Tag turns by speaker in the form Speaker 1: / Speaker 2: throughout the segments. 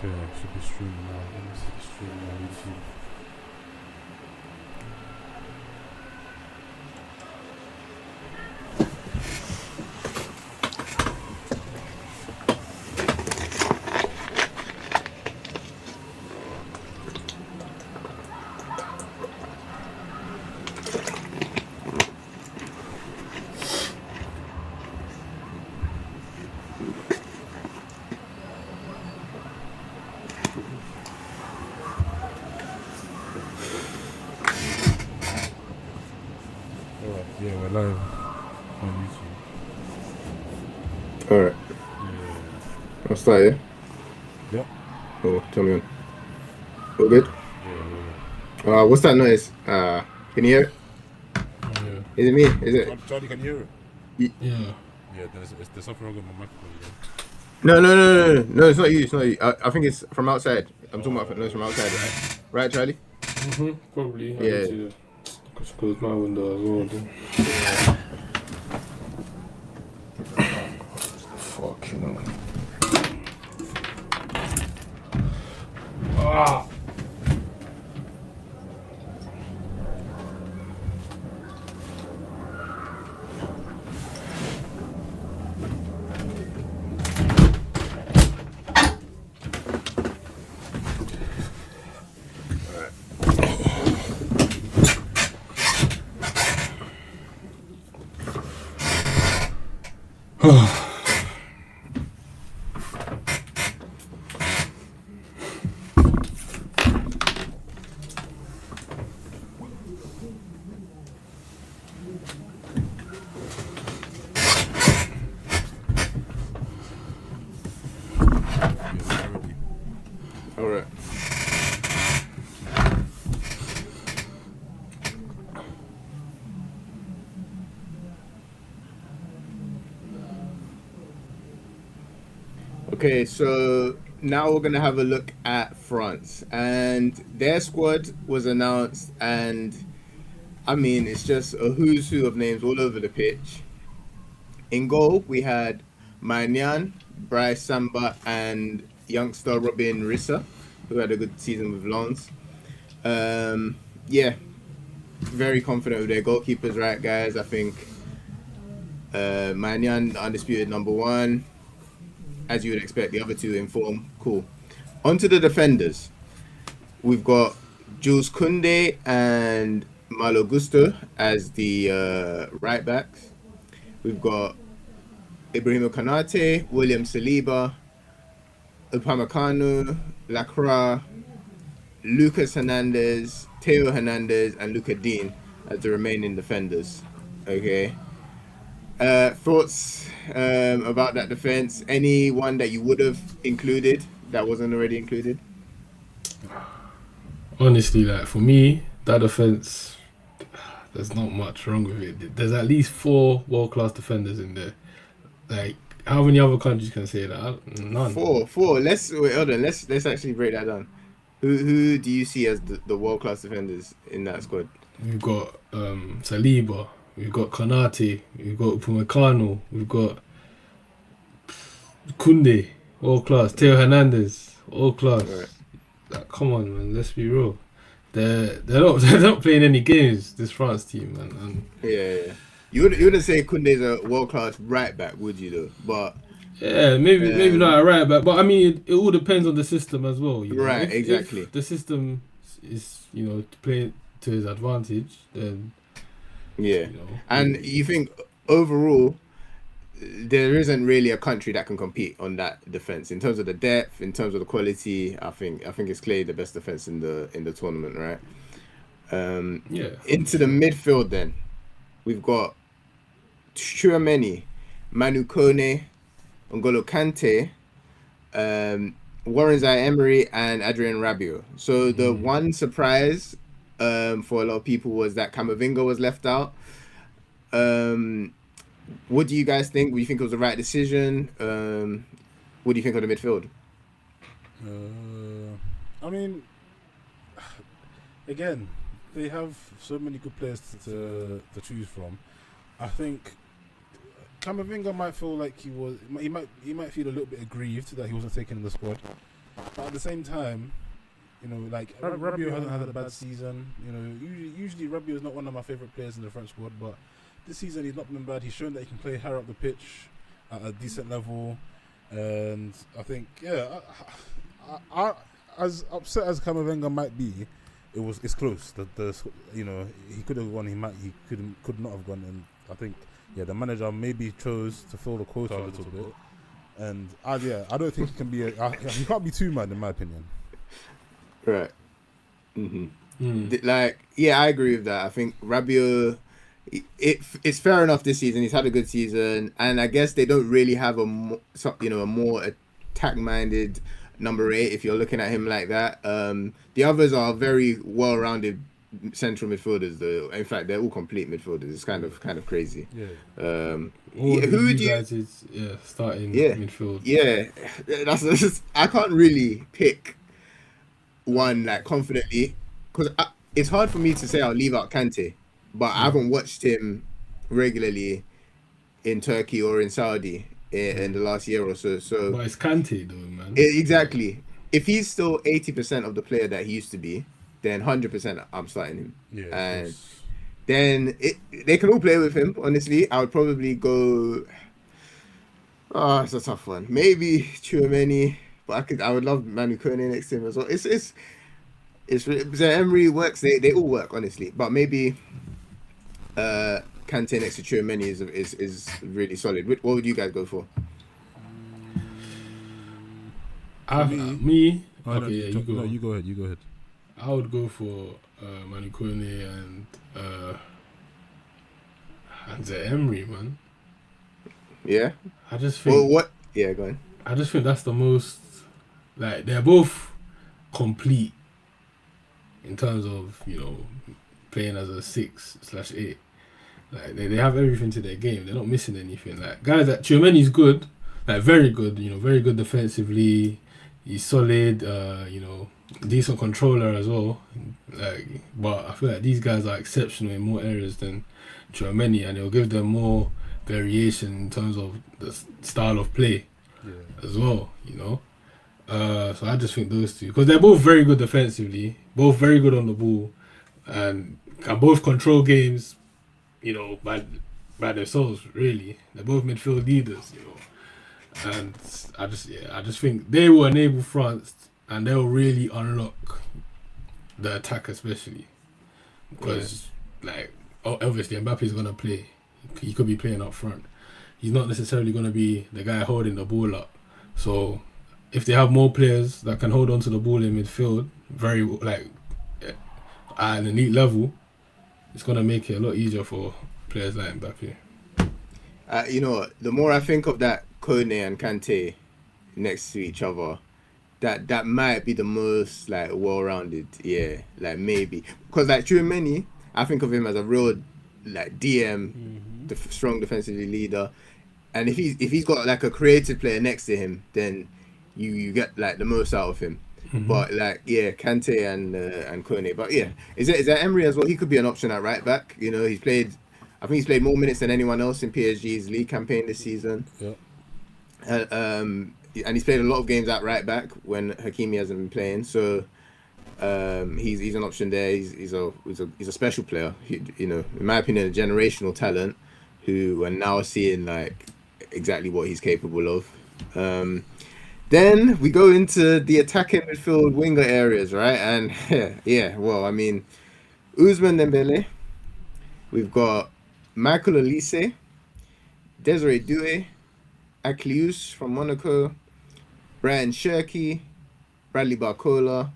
Speaker 1: Yeah, it should be streaming now. Let me see the streaming on YouTube. Alright, yeah, we're live on
Speaker 2: Alright,
Speaker 1: YouTube.
Speaker 2: I'll start, yeah?
Speaker 1: Yep.
Speaker 2: Oh, tell me on. All good?
Speaker 1: Yeah.
Speaker 2: What's that noise? Can you hear it?
Speaker 1: Yeah.
Speaker 2: Is it me? Is it?
Speaker 1: Charlie, can you hear it?
Speaker 3: Yeah.
Speaker 1: Yeah, there's something wrong with my microphone.
Speaker 2: No, it's not you, it's not you. I think it's from outside. I'm talking about noise from outside, right? Right, Charlie?
Speaker 3: Probably. I
Speaker 2: Yeah.
Speaker 3: need to close my window as well. Then. Fuck, you know. Ah!
Speaker 2: Alright. Okay, so now we're gonna have a look at France, and their squad was announced, and I mean it's just a who's who of names all over the pitch. In goal, we had Magnan, Bryce Samba, and youngster Robin Rissa, who had a good season with Lens. Yeah, very confident with their goalkeepers, right, guys? I think Magnan, undisputed number one. As you would expect, the other two in form. Cool. On to the defenders. We've got Jules Koundé and Malo Gusto as the right backs. We've got Ibrahima Konate, William Saliba, Upamecano, Lacroix, Lucas Hernandez, Teo Hernandez, and Luca Dean as the remaining defenders. Okay. Thoughts about that defense? Anyone that you would have included that wasn't already included?
Speaker 3: Honestly, like for me, that defense, there's not much wrong with it. There's at least 4 world-class defenders in there. Like, how many other countries can say that? None.
Speaker 2: Four. Let's wait. Hold on. Let's actually break that down. Who do you see as the world class defenders in that squad?
Speaker 3: We've got Saliba, we've got Konate, we've got Upamecano, we've got Koundé, all class. Teo Hernandez, all class.
Speaker 2: Right.
Speaker 3: Like, come on, man. Let's be real. They're not they're not playing any games. This France team, man. And
Speaker 2: Yeah. You wouldn't say Koundé's a world class right back, would you? Though, but
Speaker 3: yeah, maybe not a right back, but I mean, it all depends on the system as well. You know?
Speaker 2: Right, exactly.
Speaker 3: If the system is to play to his advantage, then
Speaker 2: yeah. And you think overall there isn't really a country that can compete on that defense in terms of the depth, in terms of the quality. I think it's clearly the best defense in the tournament, right?
Speaker 3: Yeah.
Speaker 2: Into the midfield, then we've got Tchouaméni, Manu Kone, N'Golo Kante, Warren Zaïre-Emery, and Adrien Rabiot. So the one surprise for a lot of people was that Camavinga was left out. What do you guys think? Do you think it was the right decision? What do you think of the midfield?
Speaker 1: I mean, again, they have so many good players to choose from. I think Camavinga might feel like he might feel a little bit aggrieved that he wasn't taken in the squad. But at the same time, you know, like Rabiot hasn't had a bad season. You know, usually Rabiot is not one of my favorite players in the French squad, but this season he's not been bad. He's shown that he can play higher up the pitch at a decent level, and I think, I as upset as Camavinga might be, it's close. The you know, he could have won. He could not have gone, and I think the manager maybe chose to fill the quota a little bit. And I don't think he can be. He can't be too mad, in my opinion.
Speaker 2: Right. Like, I agree with that. I think Rabiot, it's fair enough this season. He's had a good season, and I guess they don't really have a more attack-minded number 8. If you're looking at him like that, the others are very well-rounded central midfielders. Though, in fact, they're all complete midfielders. It's kind of crazy.
Speaker 3: Who would you guys starting midfield?
Speaker 2: That's I can't really pick one like confidently, because it's hard for me to say I'll leave out Kante, but I haven't watched him regularly in Turkey or in Saudi in the last year or so.
Speaker 3: But it's Kante though, man.
Speaker 2: Exactly. If he's still 80% of the player that he used to be, then 100% I'm starting him. And then they can all play with him. Honestly, I would probably go. Oh, it's a tough one. Maybe Tchouaméni, but I would love Manu Kone next to him as well. It's Emery works. They all work, honestly. But maybe Kante next to Tchouaméni is really solid. What would you guys go for?
Speaker 3: Me.
Speaker 1: You go ahead.
Speaker 3: I would go for Manu Kone and Emery, man.
Speaker 2: Yeah.
Speaker 3: I just think.
Speaker 2: Well, what? Yeah, go on.
Speaker 3: I just think that's the most. Like, they're both complete in terms of, you know, playing as a 6/8. Like, they have everything to their game. They're not missing anything. Like, guys like Tchouaméni's good, like very good. You know, very good defensively. He's solid. You know, decent controller as well. Like, but I feel like these guys are exceptional in more areas than Tchouaméni, and it'll give them more variation in terms of the style of play as well. You know. So I just think those two, because they're both very good defensively, both very good on the ball, and can both control games, you know, by themselves. Really, they're both midfield leaders, you know, and I just think they will enable France, and they'll really unlock the attack, especially because like obviously Mbappe's gonna play. He could be playing up front. He's not necessarily gonna be the guy holding the ball up. So if they have more players that can hold on to the ball in midfield, very like at an elite level, it's gonna make it a lot easier for players like Mbappe.
Speaker 2: You know, the more I think of that Kone and Kante next to each other, that might be the most like well-rounded. Yeah, like maybe because like Tchouaméni, I think of him as a real like DM, strong defensively leader, and if he's got like a creative player next to him, then you get like the most out of him. But like Kante and Kone. But is that Emery as well? He could be an option at right back. You know, I think he's played more minutes than anyone else in PSG's league campaign this season. And he's played a lot of games at right back when Hakimi hasn't been playing. So he's an option there. He's a special player. You know, in my opinion, a generational talent who we're now seeing like exactly what he's capable of. Then we go into the attacking midfield winger areas, right? And well, I mean, Ousmane Dembele, we've got Michael Olise, Desiree Doué, Aklius from Monaco, Brian Cherki, Bradley Barcola,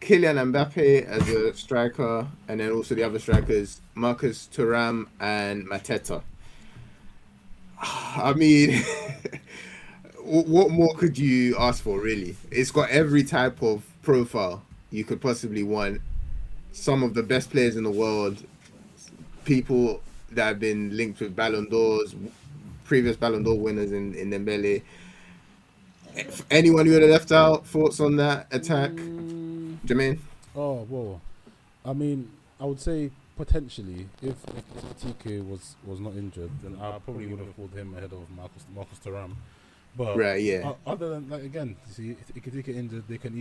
Speaker 2: Kylian Mbappe as a striker, and then also the other strikers, Marcus Thuram and Mateta. I mean, what more could you ask for, really? It's got every type of profile you could possibly want. Some of the best players in the world, people that have been linked with Ballon d'Ors, previous Ballon d'Or winners in Dembele. Anyone who would have left out, thoughts on that attack? Jermaine?
Speaker 1: Oh, well, I mean, I would say potentially, if TK was not injured, then I probably would have called him ahead of Marcus Thuram. But
Speaker 2: Right, yeah.
Speaker 1: other than like again, you see, if they get injured, they can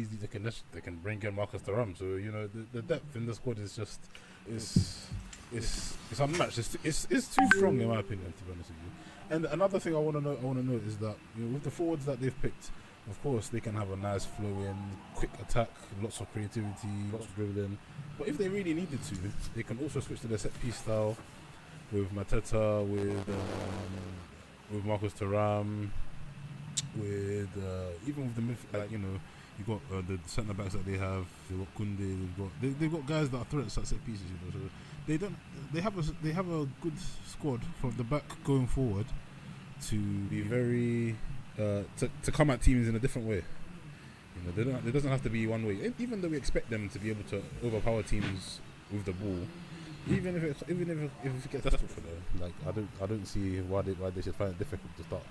Speaker 1: bring in Marcus Thuram. So you know the depth in the squad is just it's unmatched. It's too strong in my opinion, to be honest with you. And another thing I want to note is that with the forwards that they've picked, of course they can have a nice flow in, quick attack, lots of creativity, lots of dribbling. But if they really needed to, they can also switch to their set piece style with Mateta, with Marcus Thuram, with even with the like you got the centre backs that they have. They've got Kunde. They've got guys that are threats at set pieces. So they have a good squad from the back going forward to be very to come at teams in a different way. It doesn't have to be one way. Even though we expect them to be able to overpower teams with the ball, even if it gets desperate for them, like I don't see why they should find it difficult to start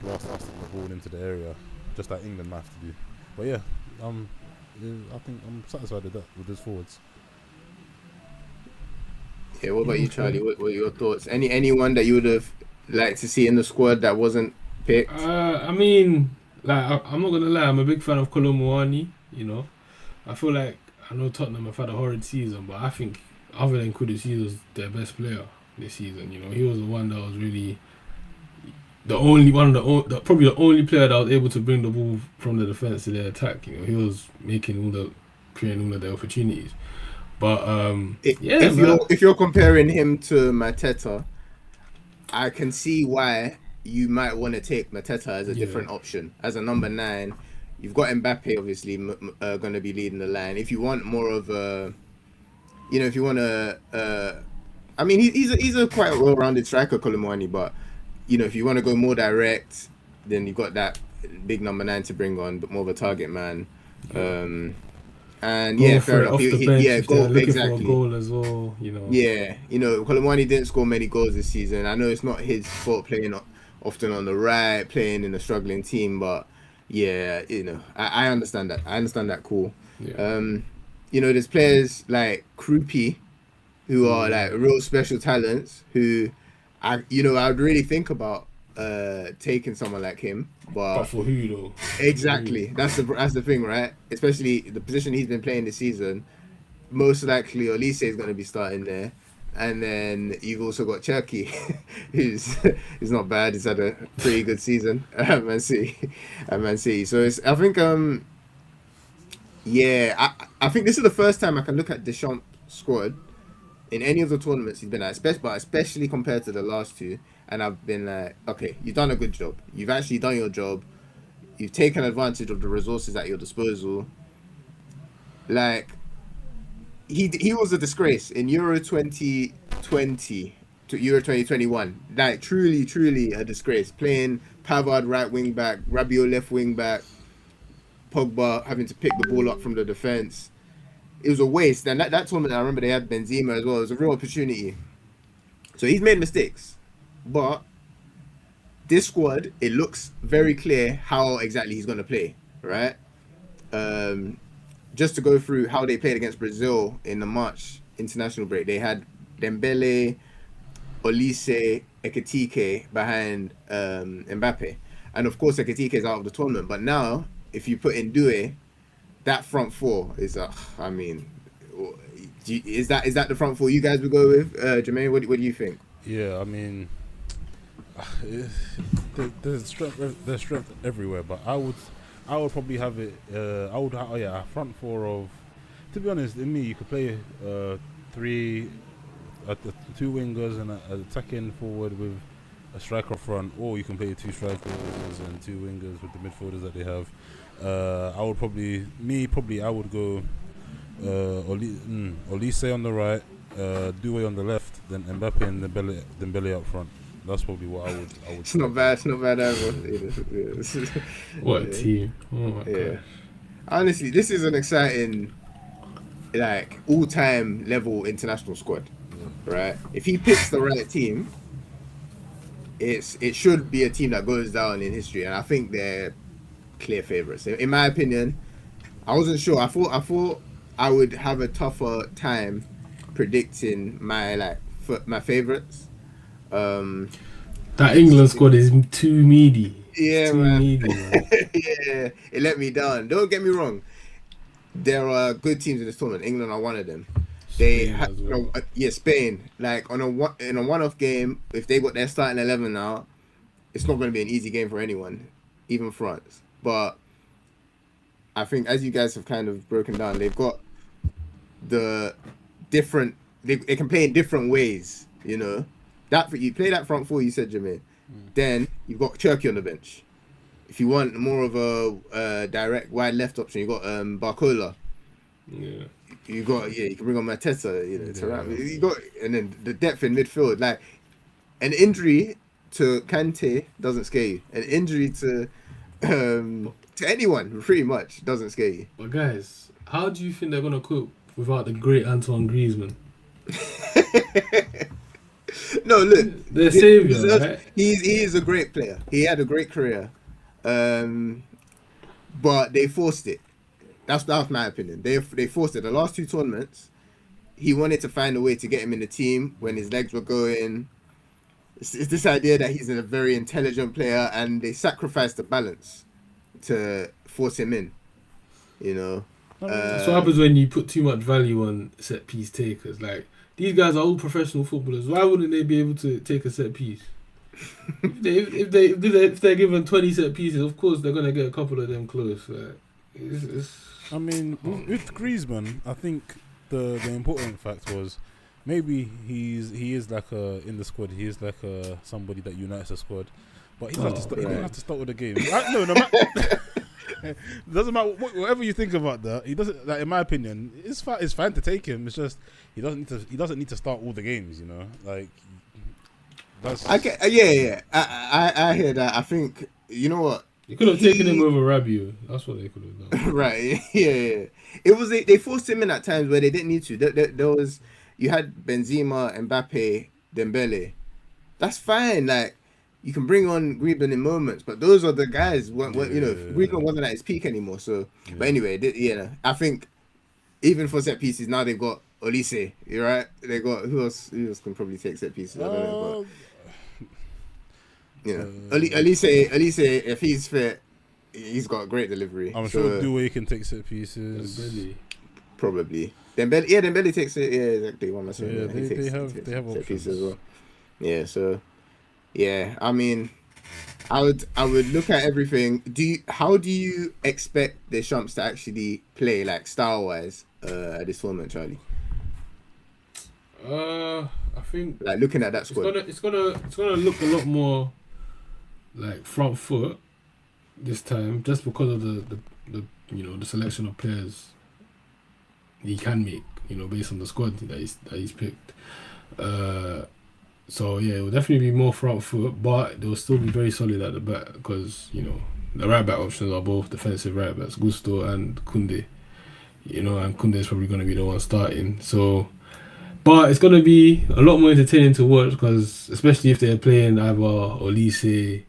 Speaker 1: blasting the ball into the area, just like England might have to do. But yeah, I think I'm satisfied with that with those forwards.
Speaker 2: Yeah, what about you, Charlie? What were your thoughts? Anyone that you would have liked to see in the squad that wasn't picked?
Speaker 3: I mean, like I'm not gonna lie, I'm a big fan of Kolo. I feel like I know Tottenham have had a horrid season, but I think other than Kudus, he was their best player this season. He was the one that was really probably the only player that was able to bring the ball from the defense to their attack. He was creating all of the opportunities. But
Speaker 2: if you're comparing him to Mateta, I can see why you might want to take Mateta as a different option as a number 9. You've got Mbappe obviously going to be leading the line. If you want more of a, if you want to, I mean he's a quite well-rounded striker, Kolomwani, but if you want to go more direct, then you've got that big number 9 to bring on, but more of a target man. And fair enough.
Speaker 3: Goal exactly. For a goal as well.
Speaker 2: Yeah, Kolomwani didn't score many goals this season. I know it's not his fault playing often on the right, playing in a struggling team, but yeah, I understand that. I understand that. Cool. Yeah. There's players like Krupi who are like real special talents who I would really think about taking someone like him, but
Speaker 3: for who though?
Speaker 2: Exactly. That's the thing, right? Especially the position he's been playing this season. Most likely, Olise is going to be starting there, and then you've also got Cherky, who's not bad. He's had a pretty good season at Man City. So I think I think this is the first time I can look at Deschamps' squad in any of the tournaments he's been at, especially compared to the last two. And I've been like, okay, you've done a good job. You've actually done your job. You've taken advantage of the resources at your disposal. Like, he was a disgrace in Euro 2020 to Euro 2021. Like, truly a disgrace. Playing Pavard right wing back, Rabiot left wing back, Pogba having to pick the ball up from the defense. It was a waste. And that tournament, I remember they had Benzema as well. It was a real opportunity. So he's made mistakes. But this squad, it looks very clear how exactly he's going to play, right? Just to go through how they played against Brazil in the March international break, they had Dembele, Olise, Ekitike behind Mbappe. And of course, Ekitike is out of the tournament. But now, if you put in Doué, that front four is, I mean, is that the front four you guys would go with? Jermaine, what do you think?
Speaker 1: Yeah, I mean, there's strength everywhere, but I would probably have it. A front four of. To be honest, in me, you could play two wingers and an attacking forward with a striker front, or you can play 2 strikers and 2 wingers with the midfielders that they have. I would go Olise on the right, Doué on the left, then Mbappe and Dembele up front. That's probably what I would.
Speaker 2: It's not bad. It's not bad ever.
Speaker 3: What a team! Oh my god!
Speaker 2: Honestly, this is an exciting, like, all-time level international squad, right? If he picks the right team, it should be a team that goes down in history, and I think they're clear favourites. In my opinion, I wasn't sure. I thought I would have a tougher time predicting my favourites.
Speaker 3: That England squad is too meaty.
Speaker 2: Yeah,
Speaker 3: too
Speaker 2: man.
Speaker 3: needy, man.
Speaker 2: Yeah, it let me down. Don't get me wrong. There are good teams in this tournament. England are one of them. They
Speaker 3: Spain
Speaker 2: had,
Speaker 3: as well.
Speaker 2: yeah, Spain. Like in a one-off game, if they got their starting 11 now, it's not going to be an easy game for anyone, even France. But I think, as you guys have kind of broken down, they've got the different. They can play in different ways. You know, that you play that front four. You said, Jermaine. Then you've got Turkey on the bench. If you want more of a direct wide left option, you got Barcola.
Speaker 3: Yeah.
Speaker 2: You got you can bring on Mateta. You know,
Speaker 1: Yeah.
Speaker 2: you got, and then the depth in midfield. Like an injury to Kante doesn't scare you. An injury to anyone pretty much doesn't scare you.
Speaker 3: But guys, how do you think they're gonna cope without the great Antoine Griezmann?
Speaker 2: No, look,
Speaker 3: Their savior, right?
Speaker 2: he is a great player. He had a great career, but they forced it. That's my opinion. They forced it. The last two tournaments, he wanted to find a way to get him in the team when his legs were going. It's this idea that he's a very intelligent player, and they sacrificed the balance to force him in. You know,
Speaker 3: That's what happens when you put too much value on set piece takers. Like, these guys are all professional footballers. Why wouldn't they be able to take a set piece? if they're given 20 set pieces, of course they're gonna get a couple of them close. Like,
Speaker 1: I mean, with Griezmann, I think the important fact was maybe he is like in the squad. He is like somebody that unites the squad, but he doesn't have to start with the game. No matter. Doesn't matter whatever you think about that. He doesn't. Like, in my opinion, it's fine to take him. It's just he doesn't need to start all the games. You know, like that's.
Speaker 2: Yeah. I hear that. I think you know what.
Speaker 3: You could have taken him over Rabiot. That's what they could have done.
Speaker 2: Right. Yeah. It was they forced him in at times where they didn't need to. There was you had Benzema, Mbappe, Dembele. That's fine. Like you can bring on Griezmann in moments, but those are the guys. Griezmann wasn't at his peak anymore. So, but anyway, I think even for set pieces now they've got Olise. You're right. They got who else? Who else can probably take set pieces? I don't know. But, Olise, if he's fit, he's got a great delivery.
Speaker 1: I'm sure Doué can take set pieces.
Speaker 2: Probably. Dembele takes it. Yeah, exactly. One myself.
Speaker 1: Yeah, they have set
Speaker 2: pieces as well. Yeah, so yeah, I mean, I would look at everything. How do you expect the Champs to actually play, like style wise, at this tournament, Charlie?
Speaker 3: I think
Speaker 2: like looking at that squad,
Speaker 3: it's gonna look a lot more like front foot this time, just because of the the selection of players he can make, based on the squad that he's picked. So yeah, it will definitely be more front foot, but they'll still be very solid at the back because the right back options are both defensive right backs, Gusto and Koundé. And Koundé is probably going to be the one starting. So, but it's going to be a lot more entertaining to watch because, especially if they're playing either Olise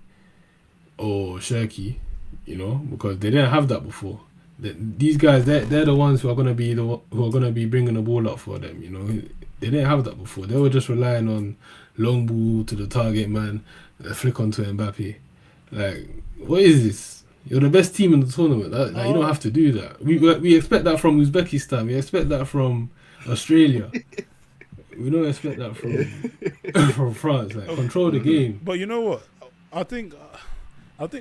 Speaker 3: or Cherki, because they didn't have that before. These guys, they're the ones who are going to be bringing the ball up for them. They didn't have that before. They were just relying on long ball to the target man, a flick onto Mbappe. Like, what is this? You're the best team in the tournament. You don't have to do that. We expect that from Uzbekistan. We expect that from Australia. We don't expect that from France. Like, control the game.
Speaker 1: But you know what? I think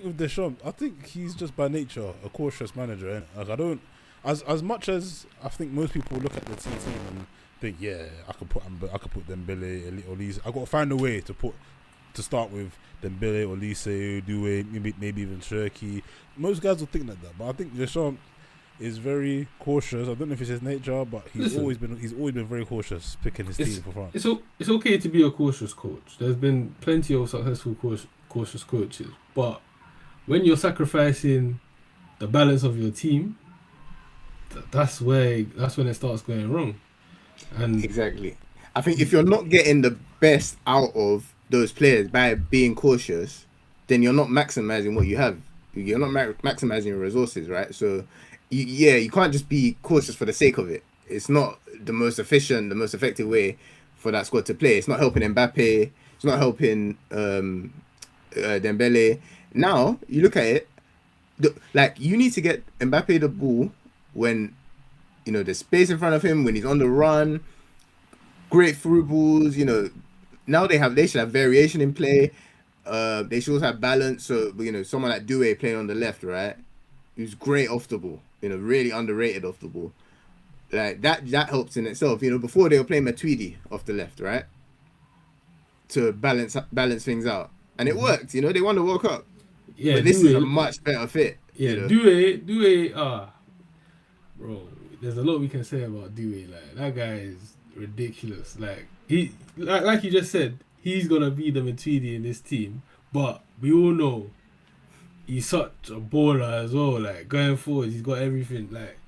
Speaker 1: with Deschamps, I think he's just by nature a cautious manager. Like, I don't, as much as I think most people look at the team and think, yeah, I could put Dembele, Olise. I got to find a way to start with Dembele, Olise, Doué, maybe even Cherki. Most guys will think like that, but I think Deschamps is very cautious. I don't know if it's his nature, but he's always been very cautious picking his team for France.
Speaker 3: It's okay to be a cautious coach. There's been plenty of successful cautious coaches, but when you're sacrificing the balance of your team, that's when it starts going wrong. And
Speaker 2: exactly. I think if you're not getting the best out of those players by being cautious, then you're not maximizing what you have. You're not maximizing your resources, right? So, you can't just be cautious for the sake of it. It's not the most efficient, the most effective way for that squad to play. It's not helping Mbappe. It's not helping Dembele. Now you look at it, like you need to get Mbappe the ball when there's space in front of him, when he's on the run. Great through balls. Now they should have variation in play. They should also have balance. So someone like Doué playing on the left, right? Who's great off the ball. Really underrated off the ball. Like that helps in itself. Before they were playing Matuidi off the left, right? To balance things out. And it worked, they won the World Cup.
Speaker 3: Yeah,
Speaker 2: but this is a much better fit.
Speaker 3: Yeah, Doué, bro, there's a lot we can say about Doué. Like, that guy is ridiculous. Like, like you just said, he's gonna be the Matuidi in this team. But we all know he's such a baller as well. Like, going forward, he's got everything. Like,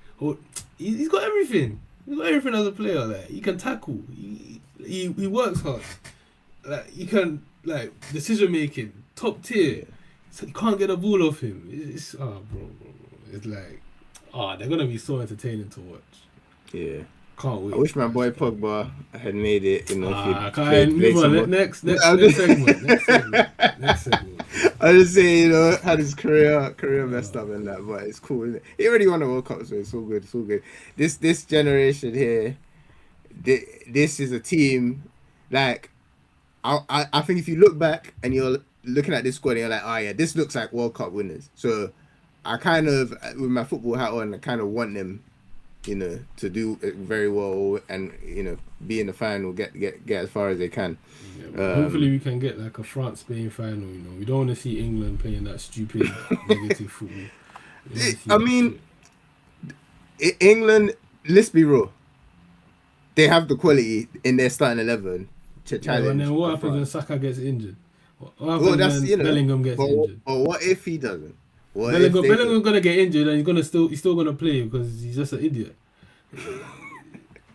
Speaker 3: he's got everything. He's got everything as a player. Like, he can tackle. He works hard. Like, he can, like, decision making, top tier. So you can't get a ball off him. It's bro. It's like, they're gonna be so entertaining to watch.
Speaker 2: Yeah.
Speaker 3: Can't wait.
Speaker 2: I wish my boy Pogba had made it. Move
Speaker 3: on. Next segment. Next segment.
Speaker 2: I just say, had his career messed up and that, but it's cool, isn't it? He already won a World Cup, so it's all good. It's all good. This generation here, this is a team. Like, I think if you look back and you're looking at this squad and you're like, oh yeah, this looks like World Cup winners. So I kind of, with my football hat on, I kind of want them, to do very well and be in the final, get as far as they can.
Speaker 3: Yeah, hopefully we can get like a France-Spain final. We don't want to see England playing that stupid negative football.
Speaker 2: England, let's be real, they have the quality in their starting 11 to challenge.
Speaker 3: And then what happens when Saka gets injured? What happens when Bellingham gets injured?
Speaker 2: But what if he doesn't?
Speaker 3: Bellingham's gonna get injured and he's still gonna play because he's just an idiot.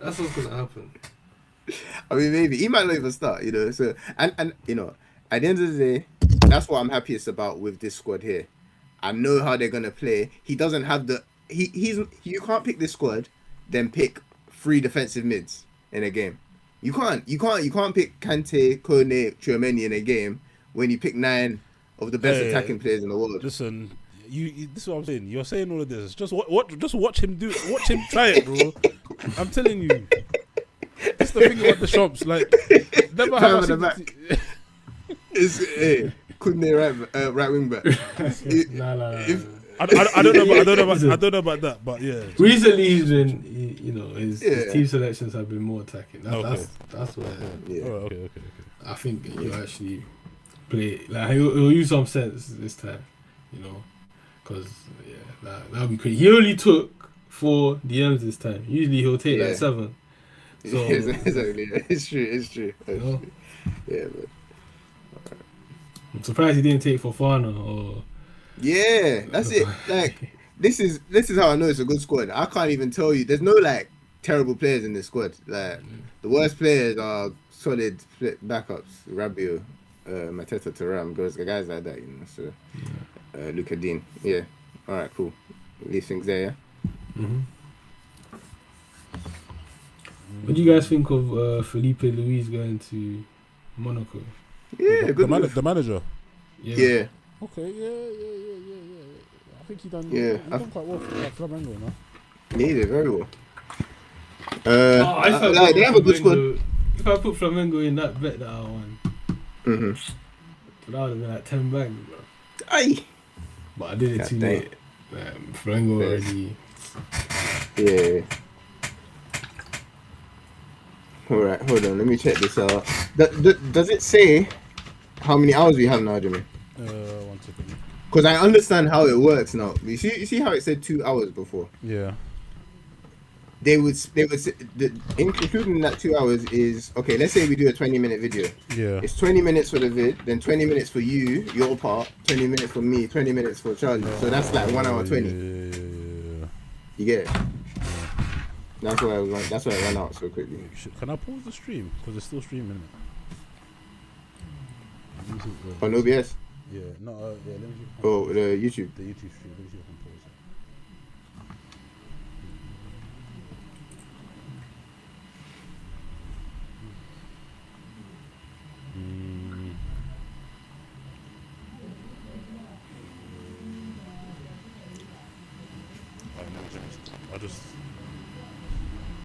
Speaker 3: That's what's gonna happen.
Speaker 2: I mean, maybe he might not even start. So and at the end of the day, that's what I'm happiest about with this squad here. I know how they're gonna play. He doesn't have you can't pick this squad, then pick 3 defensive mids in a game. You can't pick Kante, Kone, Tchouameni in a game when you pick 9 of the best attacking players in the world.
Speaker 1: Listen, this is what I'm saying. You're saying all of this. Just watch him do it. Watch him try it, bro. I'm telling you. That's the thing about the shops. Like, never have I seen
Speaker 2: back. It's Kone right wing back.
Speaker 1: I don't know about that, but yeah.
Speaker 3: Recently, he's been, his team selections have been more attacking. That's where.
Speaker 2: Yeah.
Speaker 1: Oh, okay.
Speaker 3: I think he'll actually play. Like, he'll use some sense this time, because that'll be crazy. He only took 4 DMs this time. Usually he'll take like 7. So
Speaker 2: exactly. It's true. Yeah, but
Speaker 3: I'm surprised he didn't take Fofana or.
Speaker 2: Yeah, that's it. Like, this is how I know it's a good squad. I can't even tell you. There's no like terrible players in this squad. Like, the worst players are solid backups. Rabiot, Mateta, Thuram, guys like that. So, Luka Dean. Yeah. All right. Cool. Leave things there. Yeah.
Speaker 3: Mm-hmm. What do you guys think of Felipe Luis going to Monaco?
Speaker 2: Yeah,
Speaker 1: the manager.
Speaker 2: Yeah.
Speaker 1: Okay, yeah. I think he done. Yeah, he done quite well for Flamengo, no?
Speaker 2: He did very well.
Speaker 3: I felt
Speaker 2: they have a good squad.
Speaker 3: If I put Flamengo in that bet that I won, that would have been like 10 bags, bro.
Speaker 2: Aye.
Speaker 3: But I did it too late. Flamengo already.
Speaker 2: Yeah. Alright, hold on. Let me check this out. Does it say how many hours we have now, Jimmy?
Speaker 1: 1 second.
Speaker 2: Because I understand how it works now. You see how it said 2 hours before?
Speaker 1: Yeah.
Speaker 2: They would say, including that 2 hours is, okay, let's say we do a 20-minute video.
Speaker 1: Yeah.
Speaker 2: It's 20 minutes for the vid, then 20 minutes for you, your part, 20 minutes for me, 20 minutes for Charlie. So that's like 1 hour 20.
Speaker 1: Yeah.
Speaker 2: You get it? That's why I ran out so quickly.
Speaker 1: Can I pause the stream? Because it's still streaming.
Speaker 2: On OBS?
Speaker 1: Yeah, no, yeah, let me see.
Speaker 2: Oh, the YouTube.
Speaker 1: The YouTube stream. Let me see if I can pause it. I just